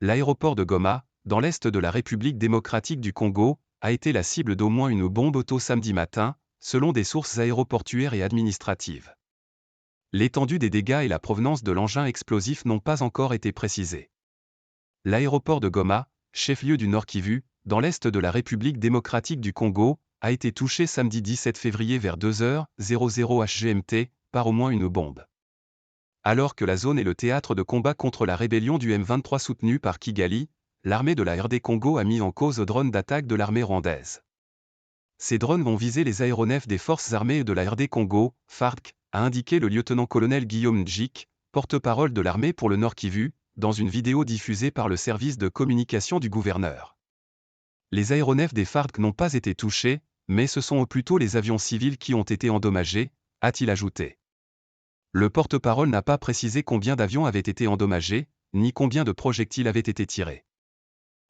L'aéroport de Goma, dans l'est de la République démocratique du Congo, a été la cible d'au moins une bombe auto samedi matin, selon des sources aéroportuaires et administratives. L'étendue des dégâts et la provenance de l'engin explosif n'ont pas encore été précisés. L'aéroport de Goma, chef-lieu du Nord Kivu, dans l'est de la République démocratique du Congo, a été touché samedi 17 février vers 2h00 HGMT, par au moins une bombe. Alors que la zone est le théâtre de combat contre la rébellion du M23 soutenue par Kigali, l'armée de la RD Congo a mis en cause aux drones d'attaque de l'armée rwandaise. Ces drones vont viser les aéronefs des forces armées de la RD Congo, FARC, a indiqué le lieutenant-colonel Guillaume Ndjik, porte-parole de l'armée pour le Nord Kivu, dans une vidéo diffusée par le service de communication du gouverneur. Les aéronefs des FARC n'ont pas été touchés, mais ce sont plutôt les avions civils qui ont été endommagés, a-t-il ajouté. Le porte-parole n'a pas précisé combien d'avions avaient été endommagés, ni combien de projectiles avaient été tirés.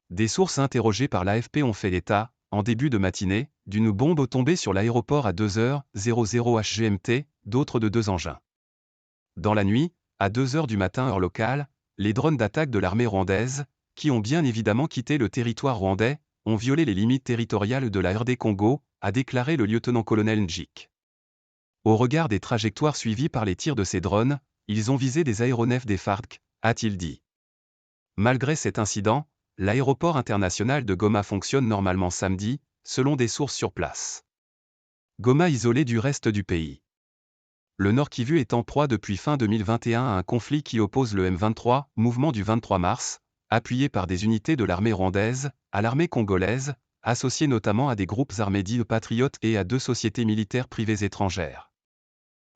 Des sources interrogées par l'AFP ont fait état, en début de matinée, d'une bombe tombée sur l'aéroport à 2h00 HGMT, d'autres de 2 engins. Dans la nuit, à 2h du matin heure locale, les drones d'attaque de l'armée rwandaise, qui ont bien évidemment quitté le territoire rwandais, ont violé les limites territoriales de la RD Congo, a déclaré le lieutenant-colonel Ndjik. Au regard des trajectoires suivies par les tirs de ces drones, ils ont visé des aéronefs des FARC, a-t-il dit. Malgré cet incident, l'aéroport international de Goma fonctionne normalement samedi, selon des sources sur place. Goma isolé du reste du pays. Le Nord Kivu est en proie depuis fin 2021 à un conflit qui oppose le M23, mouvement du 23 mars, appuyé par des unités de l'armée rwandaise, à l'armée congolaise, associé notamment à des groupes armés dits patriotes et à 2 sociétés militaires privées étrangères.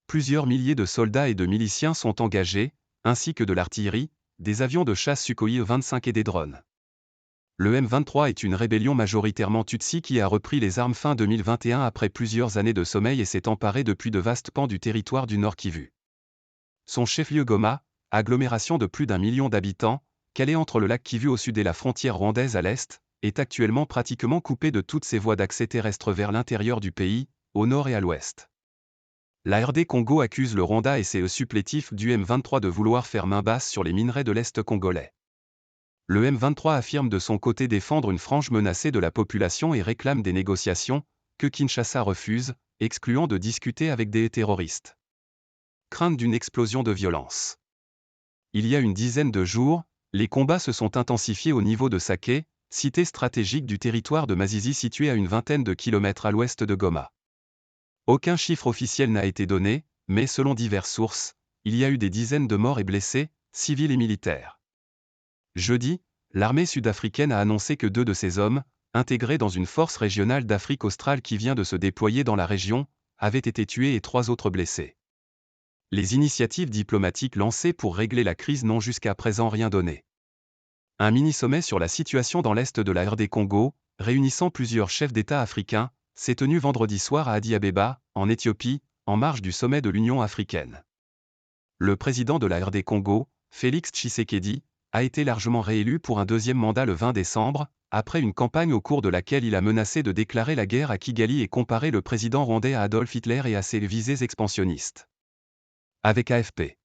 Plusieurs milliers de soldats et de miliciens sont engagés, ainsi que de l'artillerie, des avions de chasse Sukhoi 25 et des drones. Le M23 est une rébellion majoritairement Tutsi qui a repris les armes fin 2021 après plusieurs années de sommeil et s'est emparé depuis de vastes pans du territoire du Nord Kivu. Son chef-lieu Goma, agglomération de plus d'1 million d'habitants, calée entre le lac Kivu au sud et la frontière rwandaise à l'est, est actuellement pratiquement coupé de toutes ses voies d'accès terrestres vers l'intérieur du pays, au nord et à l'ouest. La RD Congo accuse le Rwanda et ses supplétifs du M23 de vouloir faire main basse sur les minerais de l'Est congolais. Le M23 affirme de son côté défendre une frange menacée de la population et réclame des négociations, que Kinshasa refuse, excluant de discuter avec des terroristes. Crainte d'une explosion de violence. Il y a une dizaine de jours, les combats se sont intensifiés au niveau de Sake, cité stratégique du territoire de Masisi située à une vingtaine de kilomètres à l'ouest de Goma. Aucun chiffre officiel n'a été donné, mais selon diverses sources, il y a eu des dizaines de morts et blessés, civils et militaires. Jeudi, l'armée sud-africaine a annoncé que 2 de ses hommes, intégrés dans une force régionale d'Afrique australe qui vient de se déployer dans la région, avaient été tués et 3 autres blessés. Les initiatives diplomatiques lancées pour régler la crise n'ont jusqu'à présent rien donné. Un mini-sommet sur la situation dans l'est de la RD Congo, réunissant plusieurs chefs d'État africains, s'est tenu vendredi soir à Addis Abeba, en Éthiopie, en marge du sommet de l'Union africaine. Le président de la RD Congo, Félix Tshisekedi, a été largement réélu pour un 2e mandat le 20 décembre, après une campagne au cours de laquelle il a menacé de déclarer la guerre à Kigali et comparé le président rwandais à Adolf Hitler et à ses visées expansionnistes. Avec AFP.